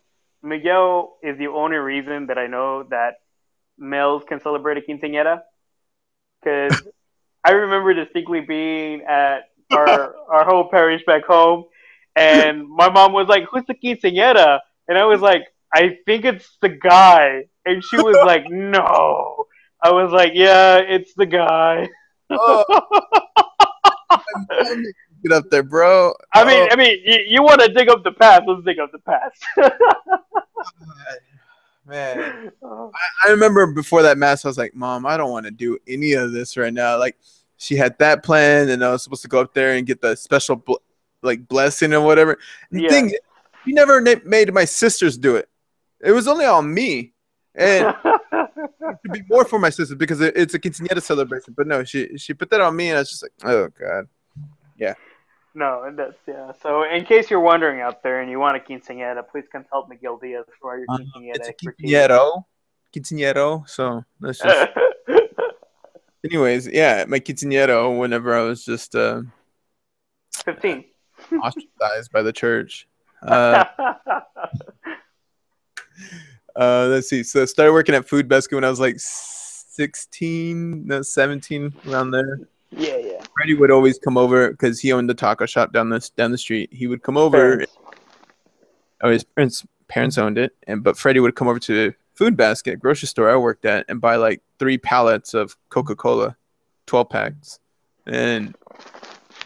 Miguel is the only reason that I know that males can celebrate a quinceañera. Because I remember distinctly being at our home parish back home, and my mom was like, "Who's the quinceañera?" And I was like, "I think it's the guy." And she was like, "No." I was like, "Yeah, it's the guy." Oh. Get up there, bro. I mean, you want to dig up the past? Let's dig up the past. Man, I remember before that mass, I was like, "Mom, I don't want to do any of this right now." Like, she had that plan, and I was supposed to go up there and get the special blessing or whatever. The thing, you never made my sisters do it. It was only on me, and it should be more for my sisters because it's a quinceañera celebration. But no, she put that on me, and I was just like, "Oh God, yeah." No, that's So, in case you're wondering out there and you want a quinceañera, please consult Miguel Diaz for your quinceañera it's expertise. Quinceañero. So that's just. Anyways, yeah, my quinceañero. Whenever I was just 15, ostracized by the church. Let's see. So I started working at Food Basket when I was like 16, no, 17, around there. Yeah. Freddie would always come over because he owned the taco shop down the street. He would come over. Oh, his parents owned it, but Freddie would come over to the Food Basket grocery store I worked at and buy like 3 pallets of Coca-Cola, 12 packs, and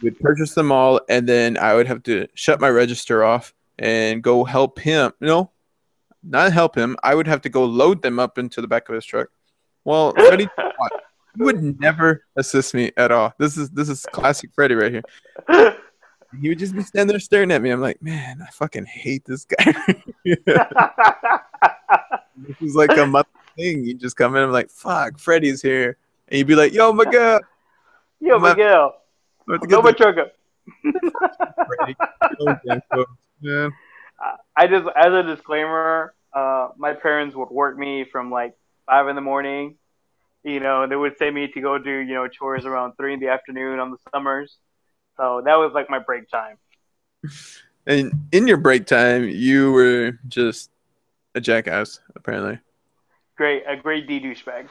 we'd purchase them all, and then I would have to shut my register off and go help him. No, not help him. I would have to go load them up into the back of his truck. Well, Freddie. He would never assist me at all. This is classic Freddie right here. He would just be standing there staring at me. I'm like, man, I fucking hate this guy. This is like a monthly thing. You just come in, I'm like, fuck, Freddie's here. And you'd be like, yo, Miguel. Yo, Miguel. No my truck up. Yeah. I just, as a disclaimer, my parents would work me from like 5 a.m. You know, they would send me to go do, you know, chores around 3 p.m. on the summers. So that was like my break time. And in your break time, you were just a jackass, apparently. A great douchebag.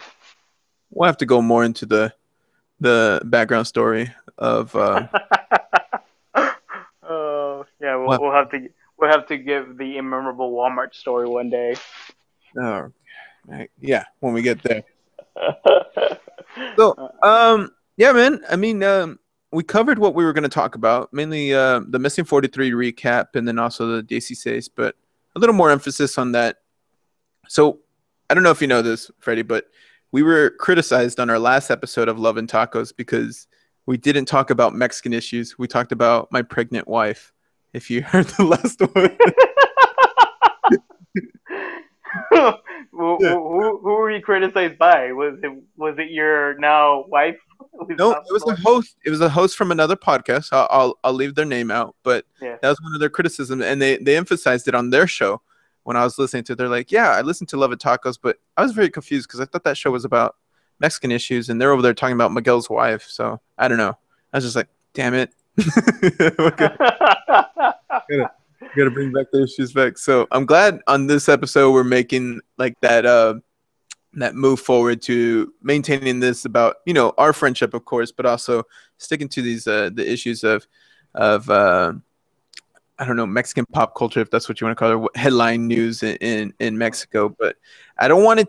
We'll have to go more into the background story of. Oh yeah, we'll have to give the immemorable Walmart story one day. Oh, yeah, when we get there. So, yeah, man. I mean, we covered what we were going to talk about, mainly the Missing 43 recap, and then also the DC6, but a little more emphasis on that. So, I don't know if you know this, Freddie, but we were criticized on our last episode of Love and Tacos because we didn't talk about Mexican issues. We talked about my pregnant wife. If you heard the last one. Who were you criticized by? Was it your now wife? No, it was a host. It was a host from another podcast. I'll leave their name out, but that was one of their criticisms, and they emphasized it on their show. When I was listening to it, they're like, "Yeah, I listened to Love and Tacos, but I was very confused because I thought that show was about Mexican issues, and they're over there talking about Miguel's wife. So I don't know. I was just like, damn it, gotta bring back the issues back. So I'm glad on this episode we're making like that move forward to maintaining this about our friendship, of course, but also sticking to these the issues of I don't know, Mexican pop culture, if that's what you want to call it, headline news in Mexico. But I don't want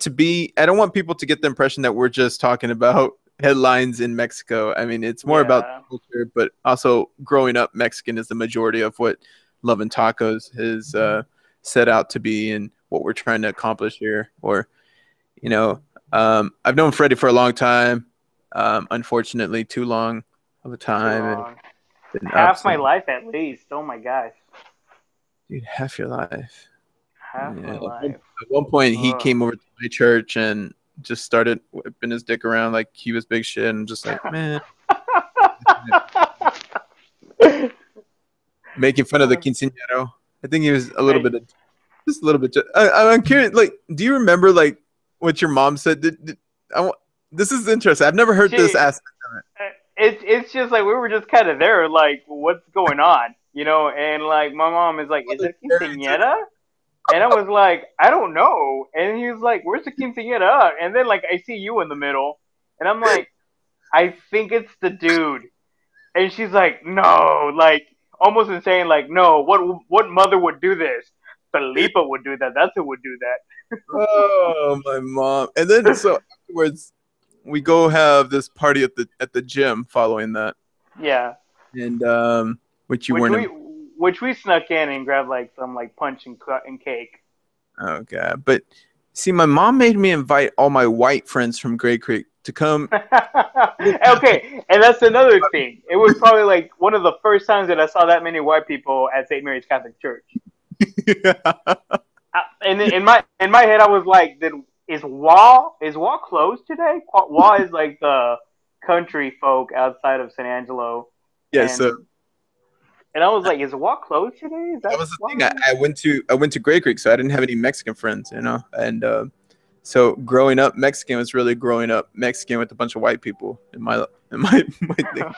people to get the impression that we're just talking about headlines in Mexico. I mean, it's more about culture, but also growing up Mexican is the majority of what Love and Tacos is set out to be and what we're trying to accomplish here. Or, I've known Freddie for a long time, unfortunately, too long of a time. Half my life at least. Oh my gosh. Dude, half your life. Half my life. At one point, he came over to my church and just started whipping his dick around like he was big shit, and just like, man. Making fun of the quinceañero. I think he was a little bit, just a little bit. I'm curious, like, do you remember like what your mom said? This is interesting. I've never heard this aspect of it. It's just like we were just kind of there, like, what's going on, And like my mom is like, "Is it quinceañera?" And I was like, "I don't know." And he was like, "Where's the quinceañera?" And then like I see you in the middle, and I'm like, "I think it's the dude." And she's like, "No," like almost insane, like, "No, what mother would do this? Felipa would do that. That's who would do that." Oh, my mom. And then so afterwards, we go have this party at the gym following that. Yeah. And which we snuck in and grabbed like some like punch and cake. Oh god. But see, my mom made me invite all my white friends from Grey Creek to come. Okay, and that's another thing. It was probably like one of the first times that I saw that many white people at St. Mary's Catholic Church. And in my head, I was like, Is Waugh closed today? Waugh is like the country folk outside of San Angelo. Yeah, and I was like, is Waugh closed today? That was the thing. I went to Grey Creek, so I didn't have any Mexican friends, and so growing up Mexican was really growing up Mexican with a bunch of white people in my thing.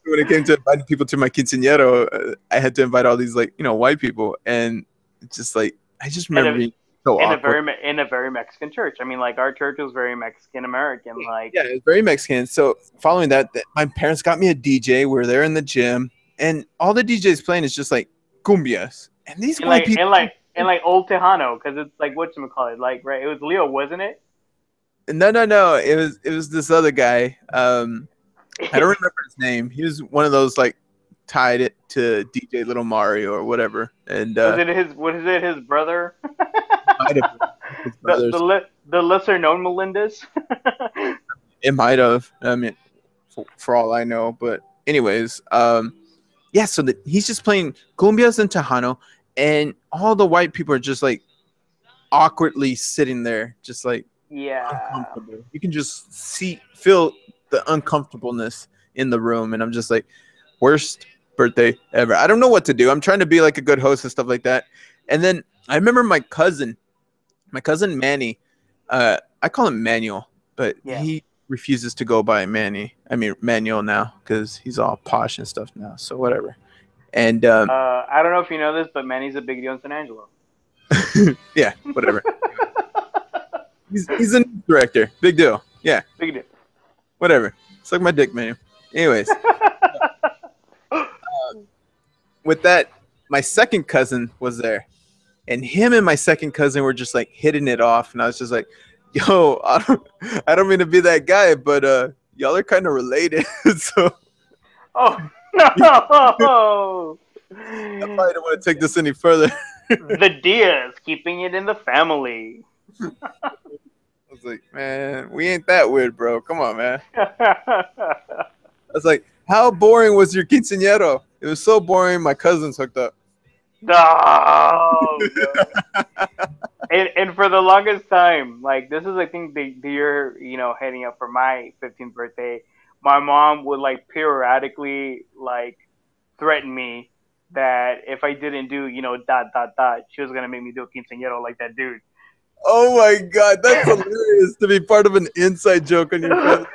When it came to inviting people to my quinceañero, I had to invite all these white people, and it's just like I just remember being so awkward. In a very Mexican church. I mean, like our church was very Mexican American. Like yeah, it was very Mexican. So following that, my parents got me a DJ. We're there in the gym, and all the DJs playing is just like cumbias, and these white people and like old Tejano, because it's like whatchamacallit, like right? It was Leo, wasn't it? No. It was this other guy. I don't remember his name. He was one of those like tied it to DJ Little Mario or whatever. And was it his brother? Might have been his the lesser known Melendez. It might have. I mean, for all I know. But anyways, yeah. So he's just playing cumbias and Tejano, and all the white people are just like awkwardly sitting there, just like uncomfortable. You can just feel the uncomfortableness in the room, and I'm just like, worst birthday ever. I don't know what to do. I'm trying to be like a good host and stuff like that. And then I remember my cousin Manny, I call him Manuel, but he refuses to go by Manuel now because he's all posh and stuff now, so whatever. And I don't know if you know this, but Manny's a big deal in San Angelo. Yeah, whatever. he's a director. Big deal. Yeah. Big deal. Whatever. Suck my dick, Manuel. Anyways. With that, my second cousin was there, and him and my second cousin were just like hitting it off, and I was just like, "Yo, I don't mean to be that guy, but y'all are kind of related." So, oh no! I probably don't want to take this any further. The Diaz keeping it in the family. I was like, man, we ain't that weird, bro. Come on, man. I was like, how boring was your quinceañero? It was so boring. My cousins hooked up. No, no. And for the longest time, like this is I think the year heading up for my 15th birthday, my mom would like periodically like threaten me that if I didn't do dot dot dot, she was gonna make me do a quinceañero like that dude. Oh my god, that's hilarious to be part of an inside joke on your family.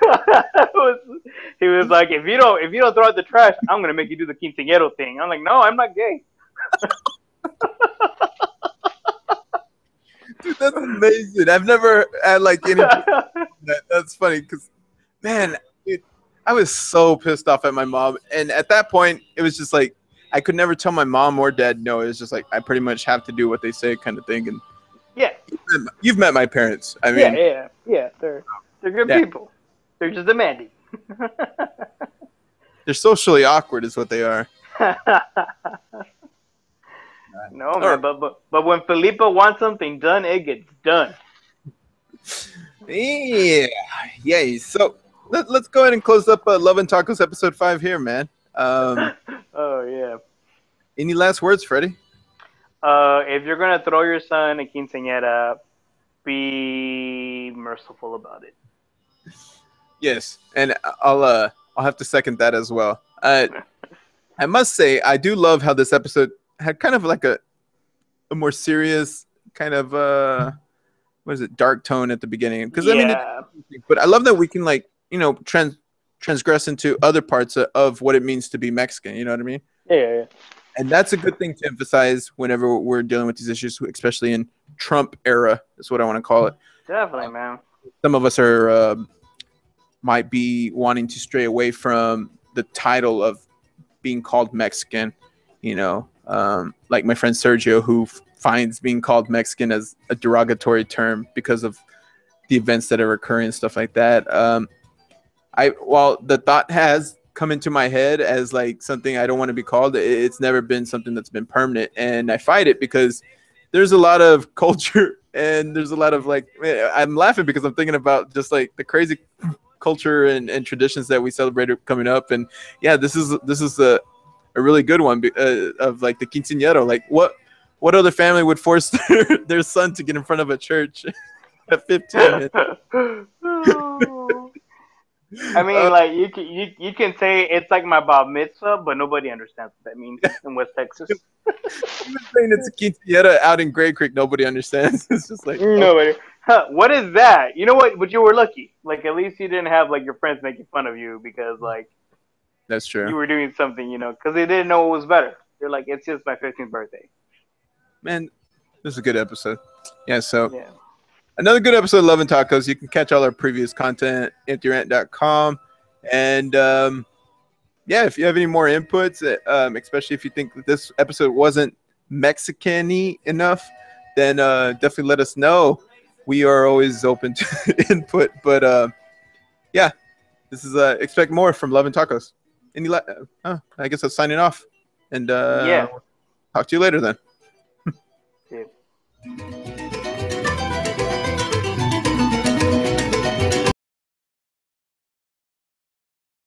He was like, if you don't throw out the trash, I'm gonna make you do the quinceañero thing. I'm like, no, I'm not gay. Dude, that's amazing. I've never had like any. That's funny because, man, dude, I was so pissed off at my mom, and at that point, it was just like I could never tell my mom or dad no. It was just like I pretty much have to do what they say, kind of thing. And yeah, you've met my parents. I mean, yeah. They're good people. They're just demanding. They're socially awkward, is what they are. No, man, but when Felipe wants something done, it gets done. Yeah, yay. So let's go ahead and close up Love and Tacos episode 5 here, man. Oh yeah. Any last words, Freddie? If you're gonna throw your son a quinceañera, be merciful about it. Yes, and I'll have to second that as well. I must say I do love how this episode had kind of like a more serious kind of what is it, dark tone at the beginning, because I mean, but I love that we can like transgress into other parts of what it means to be Mexican. You know what I mean? Yeah. And that's a good thing to emphasize whenever we're dealing with these issues, especially in Trump era. Is what I want to call it. Definitely, man. Some of us are might be wanting to stray away from the title of being called Mexican. Like my friend Sergio, who finds being called Mexican as a derogatory term because of the events that are occurring and stuff like that. While the thought has come into my head as like something I don't want to be called, it's never been something that's been permanent, and I fight it because there's a lot of culture and there's a lot of like, I'm laughing because I'm thinking about just like the crazy culture and traditions that we celebrated coming up, and yeah, this is a really good one of like the quinceañero. Like what other family would force their son to get in front of a church at 15? I mean, like you can say it's like my bar mitzvah, but nobody understands what that means in West Texas. Even saying it's a quinceañera out in Gray Creek, nobody understands. It's just like nobody. Huh, what is that? You know what? But you were lucky. Like at least you didn't have like your friends making fun of you because like that's true. You were doing something, because they didn't know what was better. They're like, it's just my 15th birthday. Man, this is a good episode. Yeah, so another good episode of Love and Tacos. You can catch all our previous content at emptyrant.com. And if you have any more inputs, especially if you think that this episode wasn't Mexican-y enough, then definitely let us know. We are always open to input. But this is expect more from Love and Tacos. I guess I'm signing off. And talk to you later then. Yeah.